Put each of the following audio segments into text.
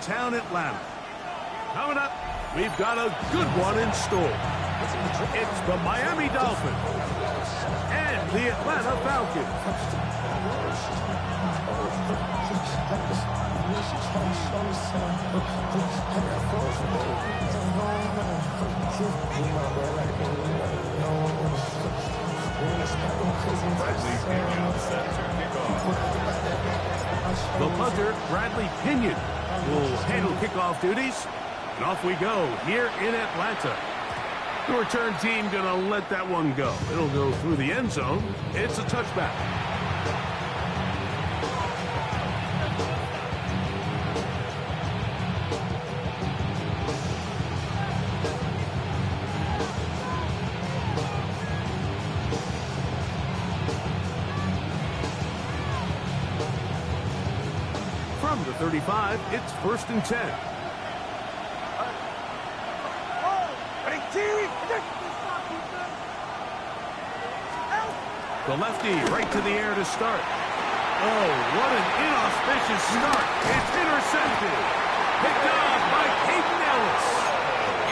downtown Atlanta. Coming up, we've got a good one in store. It's the Miami Dolphins and the Atlanta Falcons. The punter, Bradley Pinion, will handle kickoff duties. And off we go here in Atlanta. The return team going to let that one go. It'll go through the end zone. It's a touchback. From the 35, it's 1st and 10. The lefty right to the air to start. Oh, what an inauspicious start. It's intercepted. Picked off by Peyton Ellis.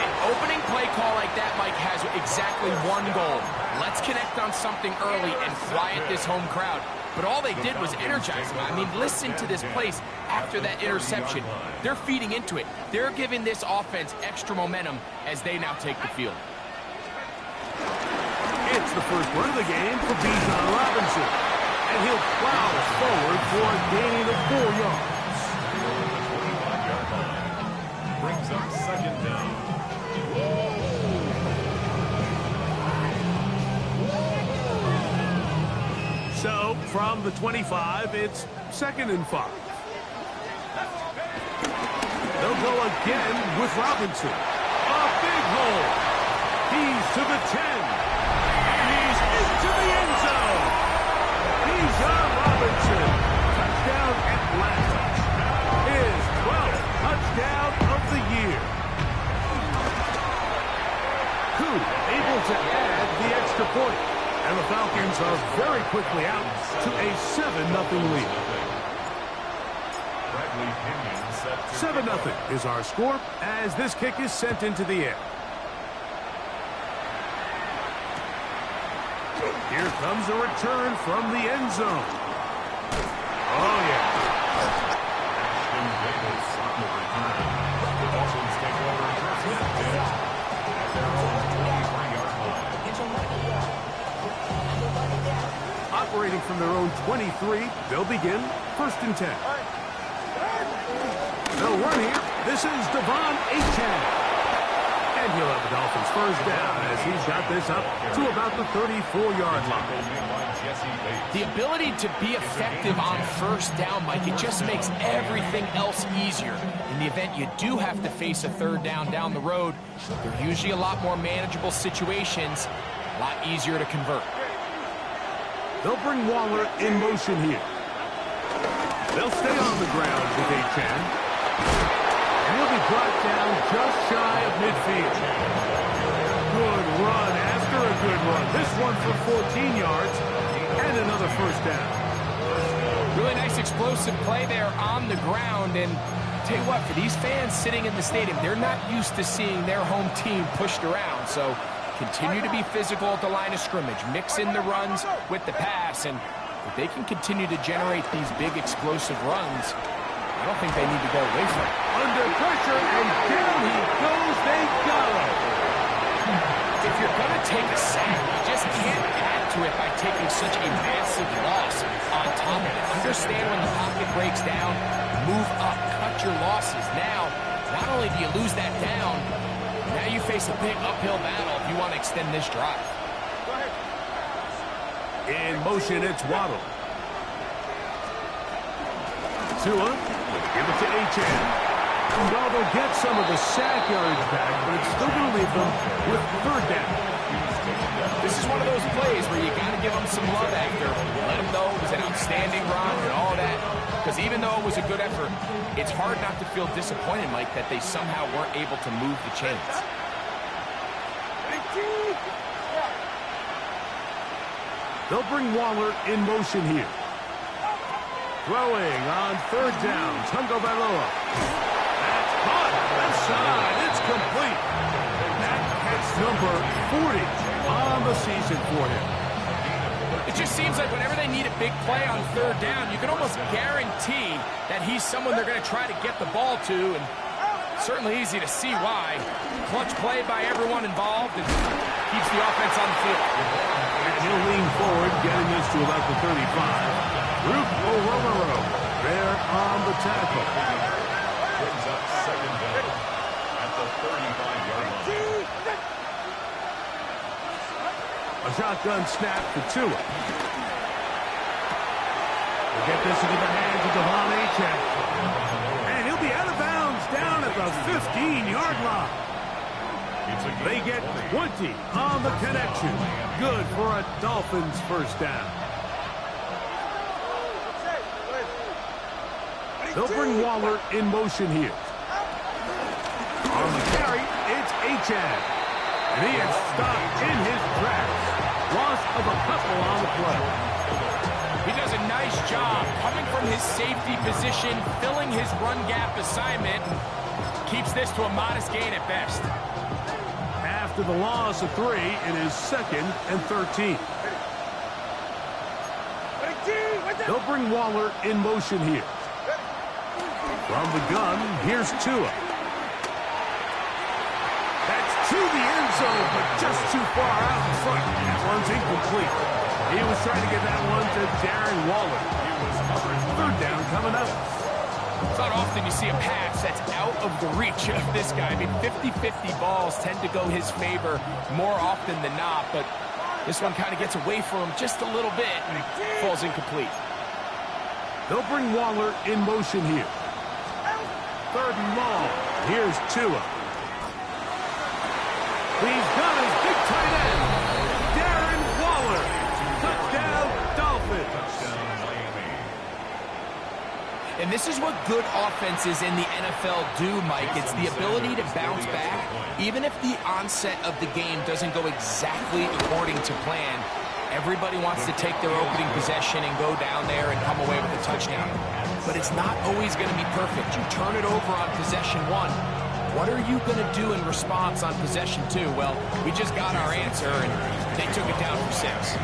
An opening play call like that, Mike, has exactly one goal. Let's connect on something early and quiet this home crowd. But all they did was energize them. I mean, listen to this place after that interception. They're feeding into it. They're giving this offense extra momentum as they now take the field. It's the first run of the game for Bijan Robinson. And he'll plow forward for a gain of 4 yards. Brings up 2nd down. So, from the 25, it's 2nd and 5. They'll go again with Robinson. A big hole. He's to the 10. He's into the end zone. Bijan Robinson. Touchdown Atlanta. His 12th touchdown of the year. Koo able to add the extra point. And the Falcons are very quickly out to a 7-0 lead. 7-0 is our score as this kick is sent into the air. Here comes a return from the end zone. Oh, yeah. Ashton Davis on the return. The Dolphins take over first and 10 at their own 23-yard line. Operating from their own 23, they'll begin 1st and 10. They'll run here. This is Devon Achane. And he'll have the Dolphins first down as he's got this up to about the 34-yard line. The ability to be effective on first down, Mike, it just makes everything else easier. In the event you do have to face a 3rd down the road, they're usually a lot more manageable situations, a lot easier to convert. They'll bring Waller in motion here. They'll stay on the ground with Achane. And he'll be brought down just shy of midfield. Good run after a good run. This one for 14 yards and another first down. Really nice explosive play there on the ground. And tell you what, for these fans sitting in the stadium, they're not used to seeing their home team pushed around. So continue to be physical at the line of scrimmage. Mix in the runs with the pass. And if they can continue to generate these big explosive runs, I don't think they need to go away from it. Under pressure, and down he goes. They got him. If you're going to take a sack, you just can't add to it by taking such a massive loss on top of it. Understand when the pocket breaks down, move up, cut your losses. Now, not only do you lose that down, now you face a big uphill battle if you want to extend this drive. In motion, it's Waddle. Tua, give it to Achane. Well, they'll get some of the sack yards back, but it's still going to leave them with 3rd down. This is one of those plays where you got to give them some love after. Let them know it was an outstanding run and all that. Because even though it was a good effort, it's hard not to feel disappointed, Mike, that they somehow weren't able to move the chains. They'll bring Waller in motion here. Throwing on 3rd down, Tungo Bailoa. for him. It just seems like whenever they need a big play on third down, you can almost guarantee that he's someone they're going to try to get the ball to, and certainly easy to see why. Clutch play by everyone involved and keeps the offense on the field. And he'll lean forward, getting this to about the 35. Ruth O'Rororo there on the tackle. Brings up second down at the 35-yard line. A shotgun snap for Tua. We'll get this into the hands of Devon Achane. And he'll be out of bounds down at the 15-yard line. They get 20 on the connection. Good for a Dolphins first down. They'll bring Waller in motion here. On the carry, it's Achane. And he is stopped in his tracks. Loss of a couple on the play. He does a nice job coming from his safety position, filling his run gap assignment. Keeps this to a modest gain at best. After the loss of 3, it is 2nd and 13. They'll bring Waller in motion here. From the gun, here's Tua. That's to the end zone, but just too far out in front. That one's incomplete. He was trying to get that one to Darren Waller. Third down coming up. It's not often you see a pass that's out of the reach of this guy. I mean, 50-50 balls tend to go his favor more often than not, but this one kind of gets away from him just a little bit and falls incomplete. They'll bring Waller in motion here. Third and long. Here's Tua. He's got his big tight end, Darren Waller. Touchdown, Dolphins. And this is what good offenses in the NFL do, Mike. It's the ability to bounce back, even if the onset of the game doesn't go exactly according to plan. Everybody wants to take their opening possession and go down there and come away with a touchdown. But it's not always going to be perfect. You turn it over on possession 1. What are you going to do in response on possession 2? Well, we just got our answer, and they took it down for 6.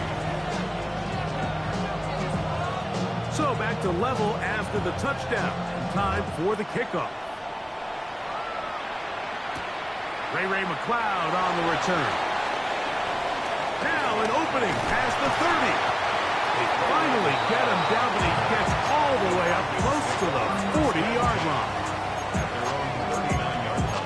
So back to level after the touchdown. Time for the kickoff. Ray McLeod on the return. Now an opening past the 30. They finally get him down, but he gets all the way up close to the 40-yard line. At their own 39-yard line.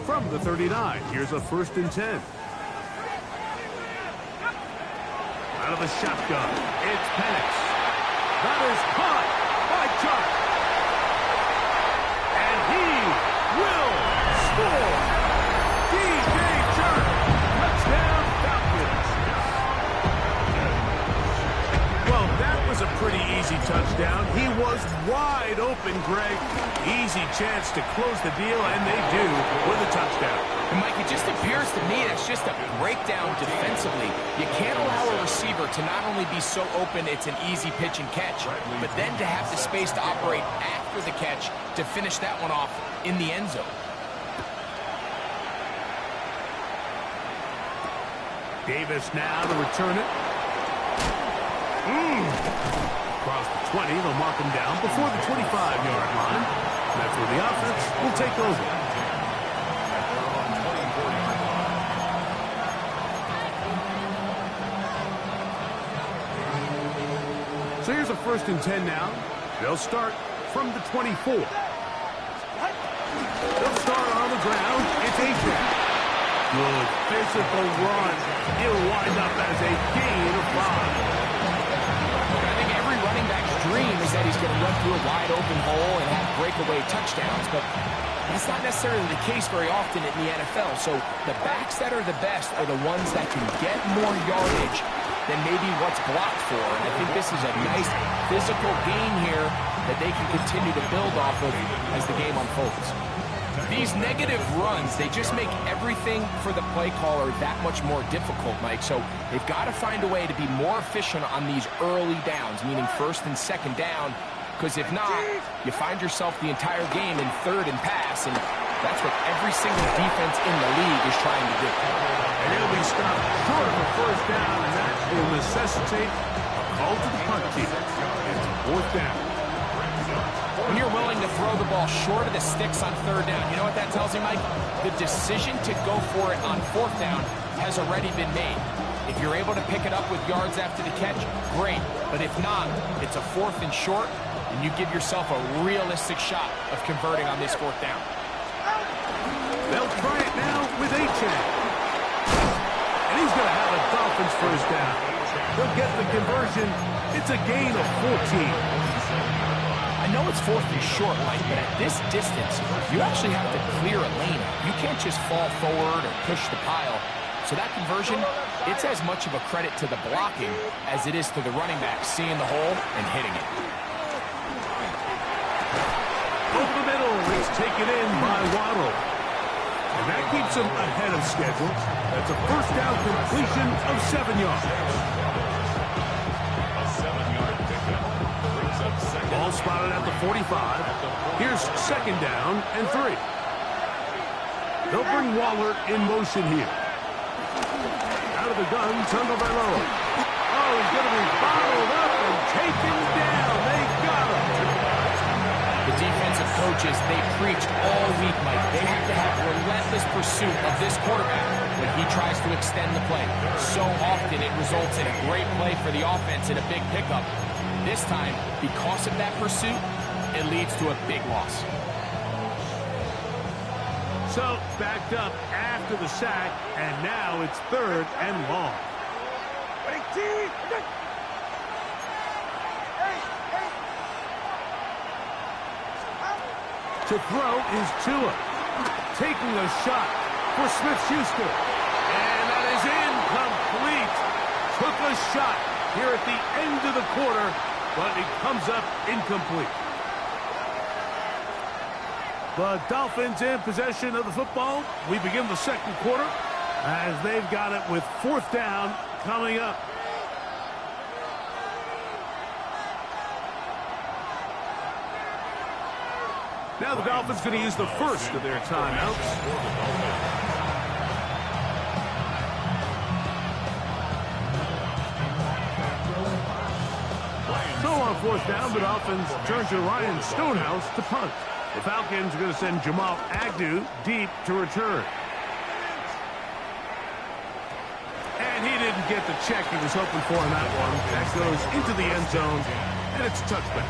From the 39, here's a 1st and 10. Out of the shotgun, it's Penix. That is caught by Chuck. And he will score. DJ Chark, touchdown Falcons. Well, that was a pretty easy touchdown. He was wide open, Greg. Easy chance to close the deal, and they do with a touchdown. And Mike, it just appears to me that's just a breakdown defensively. You can't allow a receiver to not only be so open it's an easy pitch and catch, but then to have the space to operate after the catch to finish that one off in the end zone. Davis now to return it. Across the 20, they'll mark him down before the 25-yard line. That's where the offense will take over. So here's a 1st and 10 now. They'll start from the 24. They'll start on the ground. It's Achane. Good physical run. He'll wind up as a gain of 5. I think every running back's dream is that he's going to run through a wide open hole and have breakaway touchdowns, but that's not necessarily the case very often in the NFL. So the backs that are the best are the ones that can get more yardage than maybe what's blocked for. And I think this is a nice physical gain here that they can continue to build off of as the game unfolds. These negative runs, they just make everything for the play caller that much more difficult, Mike. So they've got to find a way to be more efficient on these early downs, meaning first and second down, because if not, you find yourself the entire game in third and pass, and that's what every single defense in the league is trying to do. And he'll be stopped short of a first down, and that will necessitate a call to the punt team. It's fourth down. When you're willing to throw the ball short of the sticks on third down, you know what that tells you, Mike? The decision to go for it on fourth down has already been made. If you're able to pick it up with yards after the catch, great. But if not, it's a fourth and short, and you give yourself a realistic shot of converting on this fourth down. They'll try it now with Achan. And he's going to have a Dolphins first down. They'll get the conversion. It's a gain of 14. I know it's fourth and short, Mike, but at this distance, you actually have to clear a lane. You can't just fall forward or push the pile. So that conversion, it's as much of a credit to the blocking as it is to the running back seeing the hole and hitting it. Over the middle, it's taken in by Waddle. And that keeps him ahead of schedule. That's a first down completion of 7 yards. A 7-yard pickup brings up second. Ball spotted at the 45. Here's second down and 3. They'll bring Waller in motion here. Out of the gun, Tagovailoa. Oh, he's going to be bottled up and taken down. They got him. The defensive coaches, they preach all week, Mike. They have to have relentless pursuit of this quarterback when he tries to extend the play. So often it results in a great play for the offense and a big pickup. This time, because of that pursuit, it leads to a big loss. So, backed up after the sack, and now it's third and long. To throw is Tua. Taking a shot for Smith-Schuster. And that is incomplete. Took a shot here at the end of the quarter, but it comes up incomplete. The Dolphins in possession of the football. We begin the second quarter as they've got it with fourth down coming up. Now the Dolphins going to use the first of their timeouts. So on fourth down, the Dolphins turn to Ryan Stonehouse to punt. The Falcons are going to send Jamal Agnew deep to return. And he didn't get the check he was hoping for on that one. That goes into the end zone, and it's a touchback.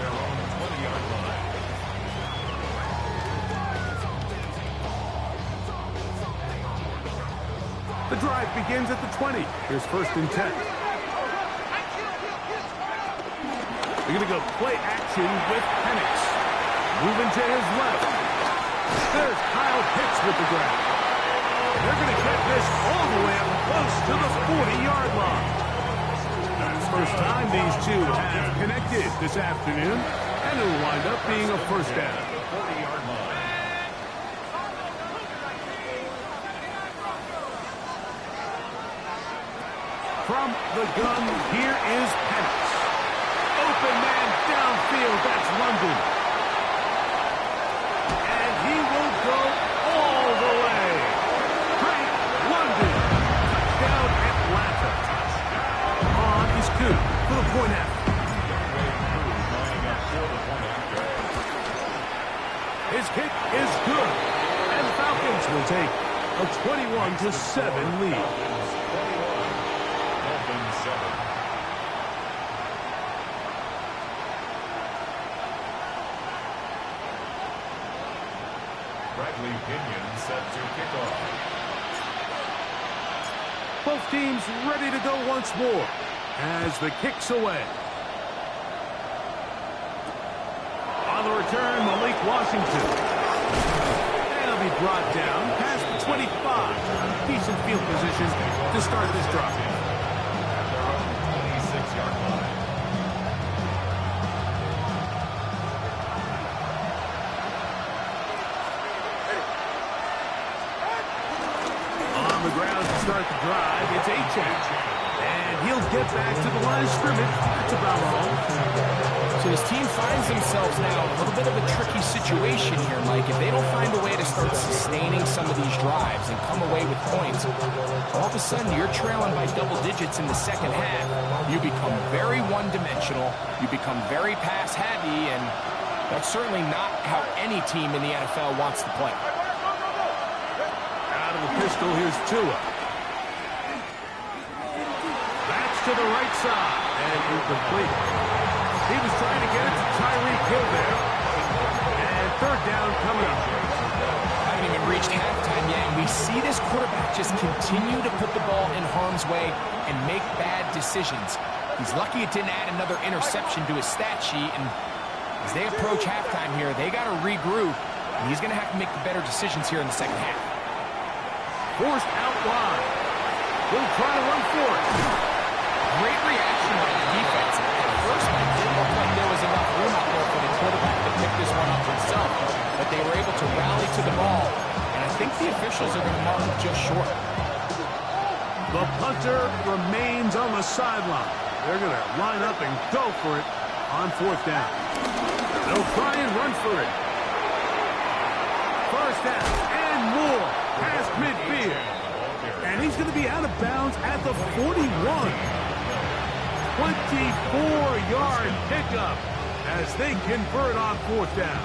The drive begins at the 20. Here's first and 10. They're going to go play action with Penix. Moving to his left. There's Kyle Pitts with the grab. They're going to get this all the way up close to the 40-yard line. That's the first time these two have connected this afternoon, and it'll wind up being a first down. From the gun, here is Penix. Open man downfield, that's London. And he will go all the way. Frank London, touchdown Atlanta. On is Coop for the point after. His kick is good. And the Falcons will take a 21-7 lead. Bradley Pinion set to kick off. Both teams ready to go once more as the kick's away. On the return, Malik Washington. And he'll be brought down past the 25. Decent field position to start this drive. At their own 26-yard line. start the drive. It's A-Chan. And he'll get back to the line of scrimmage. That's about all. So this team finds themselves now in a little bit of a tricky situation here, Mike. If they don't find a way to start sustaining some of these drives and come away with points, all of a sudden you're trailing by double digits in the second half. You become very one-dimensional. You become very pass-heavy, and that's certainly not how any team in the NFL wants to play. Out of the pistol, here's Tua. That's to the right side, and incomplete. He was trying to get it to Tyreek Hill there. And third down coming up. Haven't even reached halftime yet, and we see this quarterback just continue to put the ball in harm's way and make bad decisions. He's lucky it didn't add another interception to his stat sheet, and as they approach halftime here, they got to regroup, and he's going to have to make the better decisions here in the second half. Forced out wide. He'll try to run for it. Great reaction by the defense. At first, it didn't look like there was enough room out there for the quarterback to pick this one up himself, but they were able to rally to the ball, and I think the officials are going to mark him just short. The punter remains on the sideline. They're going to line up and go for it on fourth down. They'll try and run for it. First down and more past midfield. And he's going to be out of bounds at the 41. 24-yard pickup as they convert on fourth down.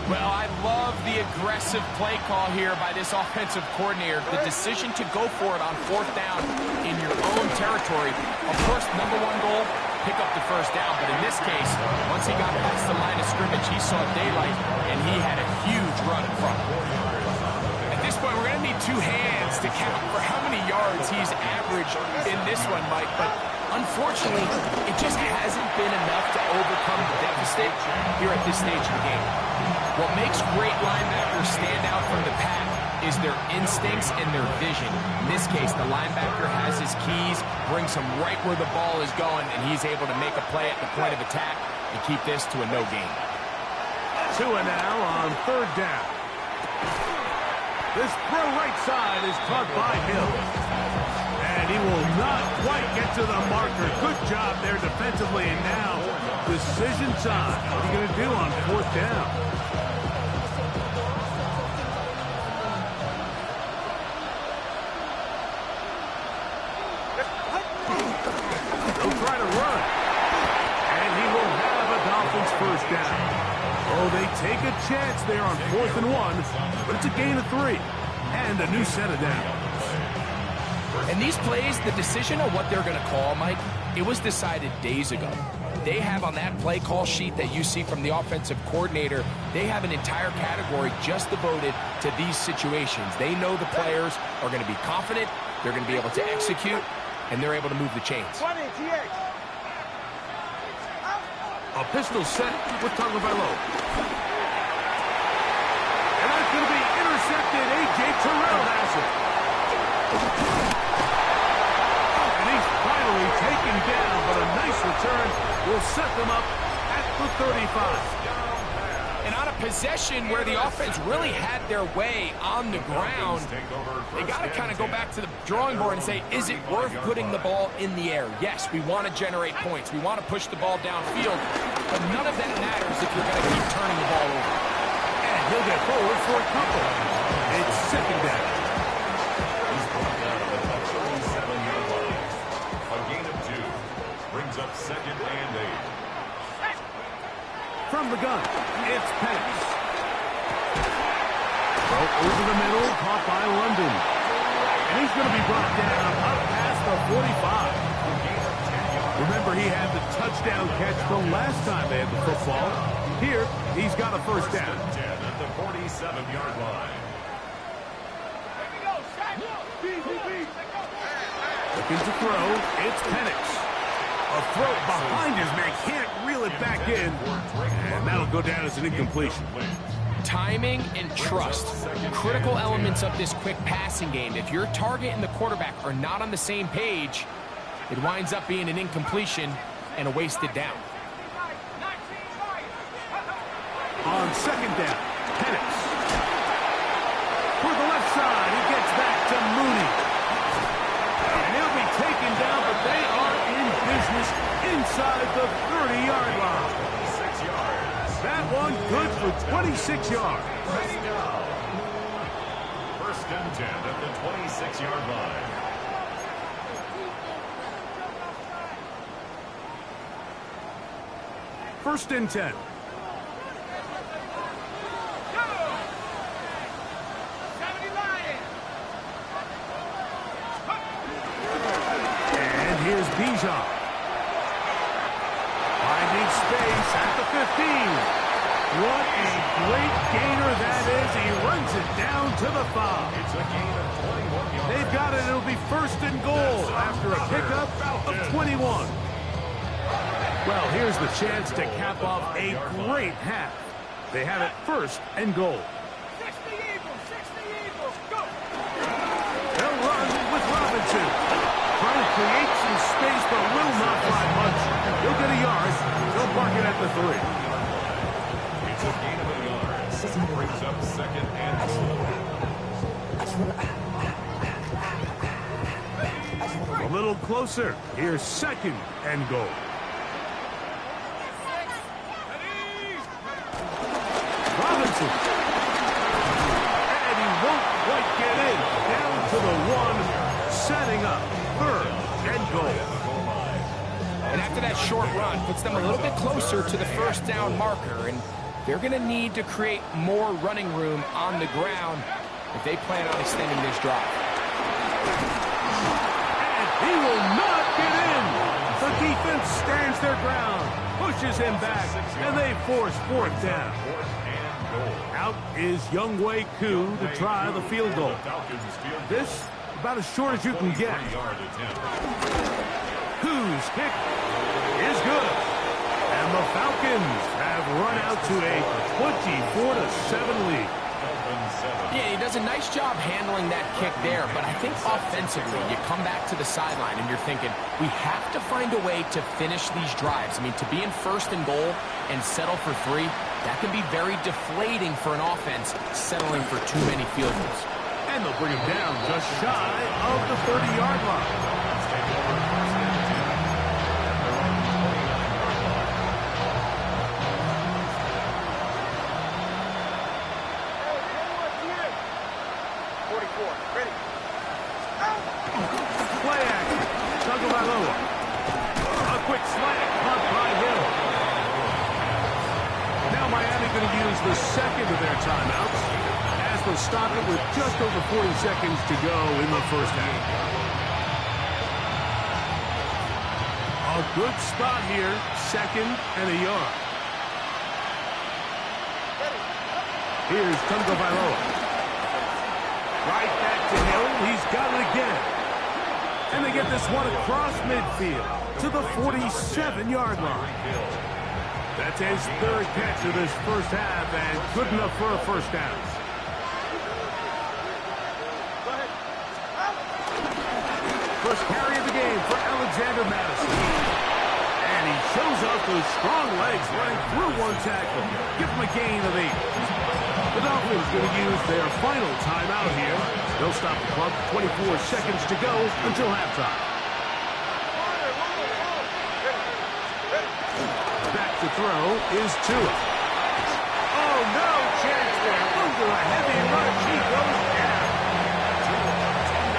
Well, I love the aggressive play call here by this offensive coordinator. The decision to go for it on fourth down in your own territory. Of course, number one goal, pick up the first down. But in this case, once he got past the line of scrimmage, he saw daylight, and he had a huge run in front. At this point, we're going to need two hands to count for how many yards he's averaged in this one, Mike. But unfortunately, it just hasn't been enough to overcome the deficit here at this stage of the game. What makes great linebackers stand out from the pack is their instincts and their vision. In this case, the linebacker has his keys, brings him right where the ball is going, and he's able to make a play at the point of attack and keep this to a no gain. Tua now on third down. This throw right side is caught by Hill. And he will not quite get to the marker. Good job there defensively, and now decision time. What are you going to do on fourth down? They'll try to run. And he will have a Dolphins first down. Oh, they take a chance there on 4th and 1, but it's a gain of 3 and a new set of downs. And these plays, the decision on what they're going to call, Mike, it was decided days ago. They have on that play call sheet that you see from the offensive coordinator, they have an entire category just devoted to these situations. They know the players are going to be confident, they're going to be able to execute, and they're able to move the chains. A pistol set with Tagovailoa. And that's going to be intercepted. A.J. Terrell has it. And he's finally taken down, but a nice return will set them up at the 35. And on a possession where the offense really had their way on the ground, they got to kind of go back to the drawing board and say, is it worth putting the ball in the air? Yes, we want to generate points. We want to push the ball downfield, but none of that matters if you're going to keep turning the ball over. And he'll get forward for a couple. It's second down. He's brought down at the 37-yard line. A gain of 2 brings up 2nd and 8. From the gun, it's Penix. Throw over the middle, caught by London. And he's going to be brought down up past the 45. Remember, he had the touchdown catch the last time they had the football. Here, he's got a first down. 10 at the 47-yard line. Looking to throw, it's Penix. A throw behind his man, can't reel it back in. And that'll go down as an incompletion. Timing and trust, critical elements of this quick passing game. If your target and the quarterback are not on the same page, it winds up being an incompletion and a wasted down. On second down, Penix. For the left side, he gets back to move inside the 30-yard line. 26 yards. That one good for 26 yards. First and 10 at the 26-yard line. First and 10. And here's Bijan. Finding space at the 15. What a great gainer that is. He runs it down to the 5. It's a gain of 21 yards. They've got it. It'll be first and goal after a pickup of 21. Well, here's the chance to cap off a great half. They have it first and goal. 60 Eagles, 60 Eagles, go! They'll run with Robinson. Trying to create some space, but will not fly much. He'll get a yard. They'll park it at the 3. It's a gain of a yard. Brings up second and goal. A little closer. Here's second and goal. Robinson. And he won't quite get in. Down to the 1. Setting up third and goal. And after that short run, puts them a little bit closer to the first down marker. And they're going to need to create more running room on the ground if they plan on extending this drive. And he will not get in. The defense stands their ground, pushes him back, and they force fourth down. Out is Younghoe Koo to try the field goal. This, about as short as you can get. Koo's kick is good. And the Falcons have run out to a 24-7 lead. Yeah, he does a nice job handling that kick there, but I think offensively, you come back to the sideline and you're thinking, we have to find a way to finish these drives. I mean, to be in first and goal and settle for 3, that can be very deflating for an offense settling for too many field goals. And they'll bring him down just shy of the 30-yard line. Play action. Tagovailoa. A quick slant. Caught by Hill. Now Miami going to use the second of their timeouts as they'll stop it with just over 40 seconds to go in the first half. A good spot here. Second and a yard. Here's Tagovailoa. Right back to Hill. He's got it again. And they get this one across midfield to the 47-yard line. That's his third catch of this first half and good enough for a first down. First carry of the game for Alexander Madison. And he shows off those strong legs running through one tackle. Give him a gain of 8. The Dolphins going to use their final timeout here. They'll stop the clock. 24 seconds to go until halftime. Back to throw is Tua. Oh, no chance there. Under a heavy rush, he goes down.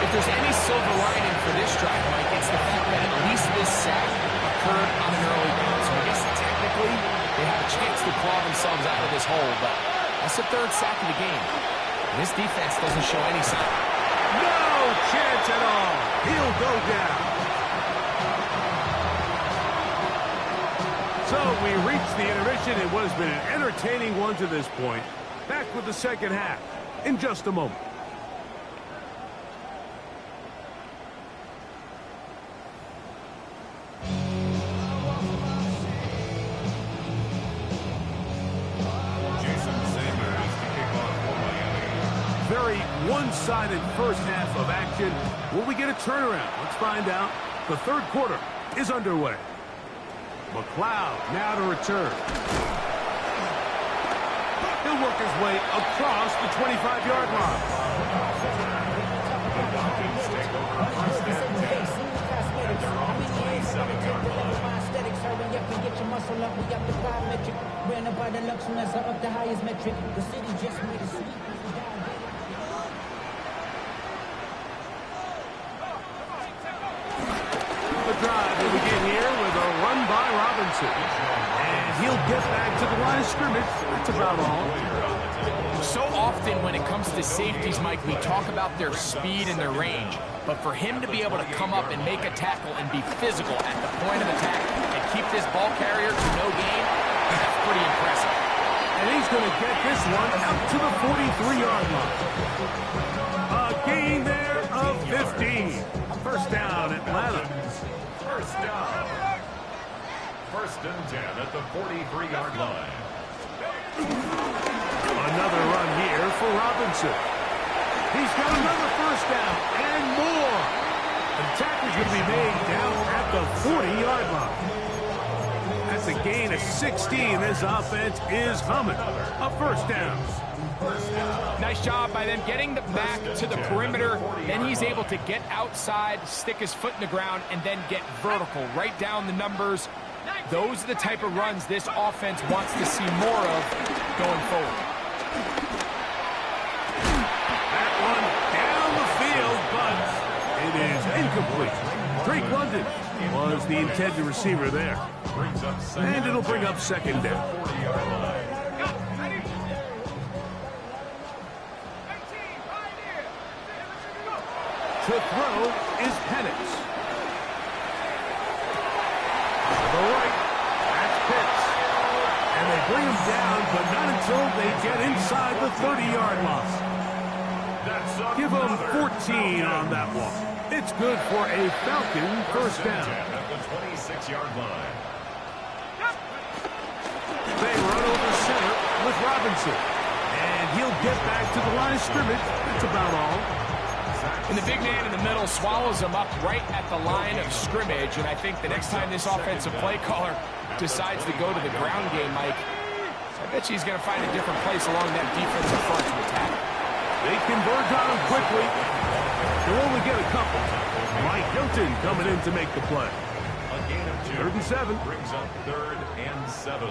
If there's any silver lining for this drive, Mike, it's the fact that at least this sack occurred on an early down. So I guess technically they have a chance to claw themselves out of this hole, but that's the third sack of the game. This defense doesn't show any sign. No chance at all. He'll go down. So we reached the intermission in what has been an entertaining one to this point. Back with the second half in just a moment. Very one-sided first half of action. Will we get a turnaround? Let's find out. The third quarter is underway. McLeod now to return. He'll work his way across the 25-yard line. sectionless are up the highest metric. The city just made a sweep. The drive will begin here with a run by Robinson. And he'll get back to the line of scrimmage. That's about all. So often when it comes to safeties, Mike, we talk about their speed and their range. But for him to be able to come up and make a tackle and be physical at the point of attack and keep this ball carrier to no gain, that's pretty impressive. And he's going to get this one out to the 43-yard line. A gain there of 15. First down, Atlanta. First down. First and 10 at the 43-yard line. Another run here for Robinson. He's got another first down and more. The tackle's going to be made down at the 40-yard line. That's a gain of 16. This offense is humming. A first down. Nice job by them getting the back to the perimeter. Then he's able to get outside, stick his foot in the ground, and then get vertical. Right down the numbers. Those are the type of runs this offense wants to see more of going forward. That one down the field, but it is incomplete. Drake London was the intended receiver there. And it'll bring up second down. To throw is Penix. To the right, that's Pitts. And they bring him down, but not until they get inside the 30-yard line. Give them 14 on that one. It's good for a Falcon first down. At the 26-yard line. They run over center with Robinson. And he'll get back to the line of scrimmage. That's about all. And the big man in the middle swallows him up right at the line of scrimmage. And I think the next time this offensive play caller decides to go to the ground game, Mike, I bet he's going to find a different place along that defensive front to attack. They converge on him quickly. They'll only get a couple. Mike Hilton coming in to make the play. A gain of 2. 3rd and 7. Brings up 3rd and 7.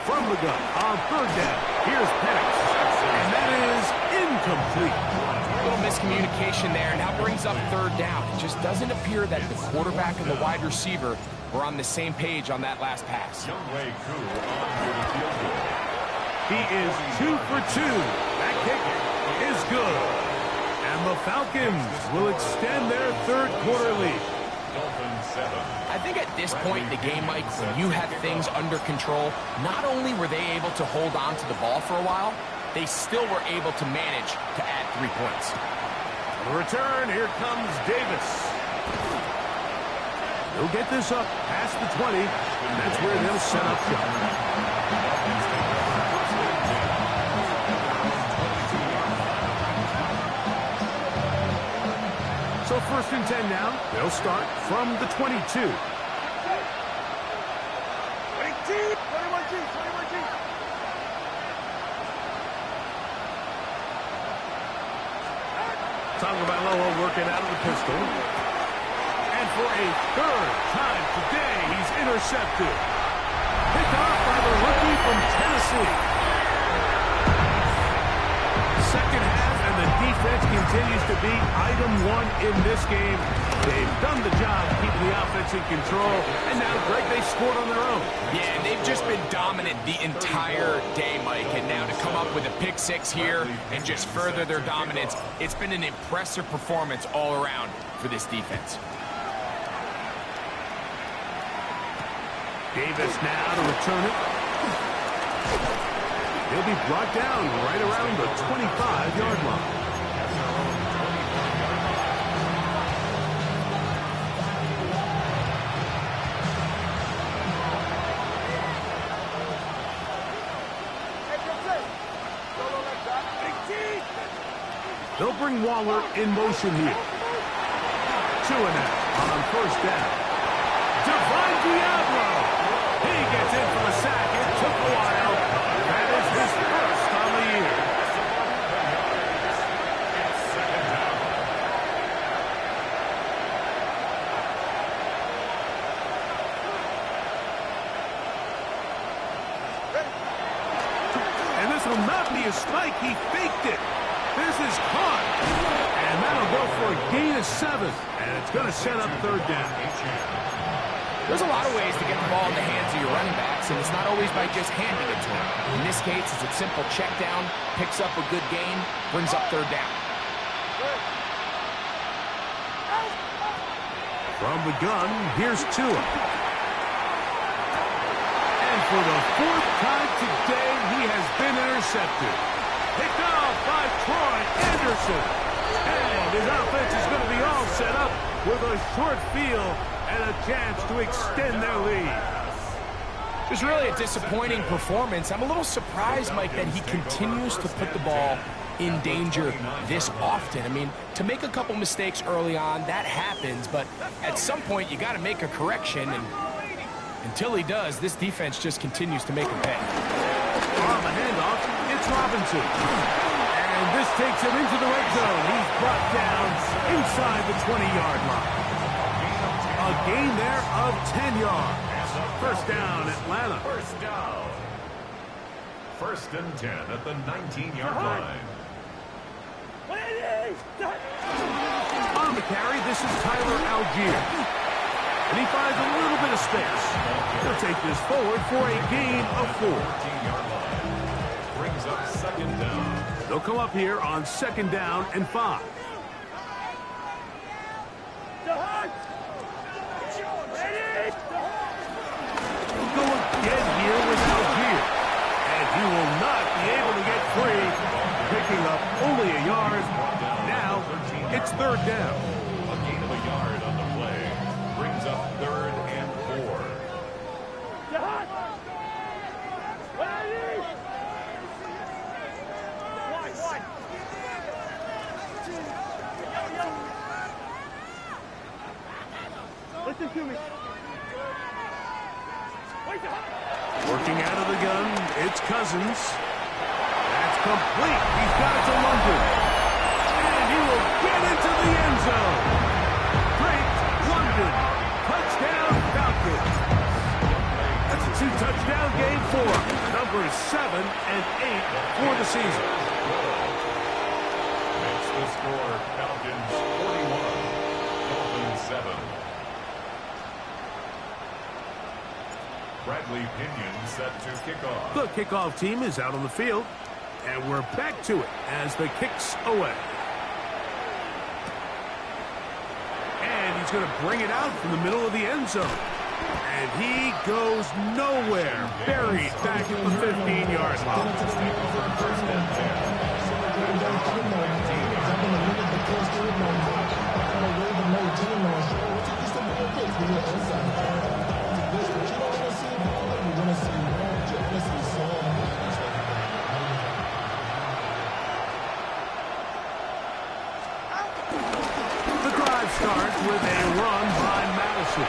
From the gun on 3rd down. Here's Penix. And that is incomplete. A little miscommunication there. Now brings up 3rd down. It just doesn't appear that the quarterback and the wide receiver were on the same page on that last pass. Younghoe Koo on for the field goal. He is 2 for 2. That kick is good. And the Falcons will extend their 3rd quarter lead. Dolphins 7. I think at this point in the game, Mike, when you had things under control, not only were they able to hold on to the ball for a while, they still were able to manage to add 3 points. On the return, here comes Davis. He'll get this up past the 20, and that's where they'll set up shop. So 1st and 10 now. They'll start from the 22. 21G, 21G. Tagovailoa working out of the pistol. And for a 3rd time today, he's intercepted. Picked off by the rookie from Tennessee. Second half, and the defense continues to be item 1 in this game. They've done the job keeping the offense in control, and now, Greg, they scored on their own. Yeah, and they've just been dominant the entire day, Mike, and now to come up with a pick 6 here and just further their dominance, it's been an impressive performance all around for this defense. Davis now to return it. He'll be brought down right around the 25-yard line. They'll bring Waller in motion here. 2 and out on 1st down. Divine Diablo. He gets in for a sack. It took a while. That is his 1st on the year. will not be a spike. He faked it. This is caught. And that'll go for a gain of 7. And it's going to set up third down. There's a lot of ways to get the ball in the hands of your running backs, and it's not always by just handing it to them. In this case, it's a simple check down, picks up a good gain, brings up third down. From the gun, here's Tua. And for the 4th time today, he has been intercepted. Picked off by Troy Anderson. And his offense is going to be all set up with a short field and a chance to extend their lead. Just really a disappointing performance. I'm a little surprised, Mike, that he continues to put the ball in danger this often. I mean, to make a couple mistakes early on, that happens, but at some point you got to make a correction, and until he does, this defense just continues to make him pay. On the handoff, it's Robinson. And this takes him into the red zone. He's brought down inside the 20-yard line. A gain there of 10 yards. First down, Atlanta. First down. 1st and 10 at the 19-yard line. On the carry, this is Tyler Algier. And he finds a little bit of space. He'll take this forward for a gain of 4. 14-yard line. Brings up 2nd down. They'll come up here on 2nd down and 5. We'll go again here with Algier. And he will not be able to get free. Picking up only a yard. Now, it's 3rd down. A gain of a yard on the play. Brings up 3rd and 4. Listen to me. Working out of the gun, it's Cousins. That's complete. He's got it to London. And he will get into the end zone. Great London. Touchdown Falcons. That's a 2-touchdown game for numbers 7 and 8 for the season. Makes the score Falcons 41, Dolphins 7. Bradley Pinion set to kick off. The kickoff team is out on the field, and we're back to it as the kick's away. And he's going to bring it out from the middle of the end zone. And he goes nowhere, buried back at the 15-yard line. First and 10. The drive starts with a run by Madison.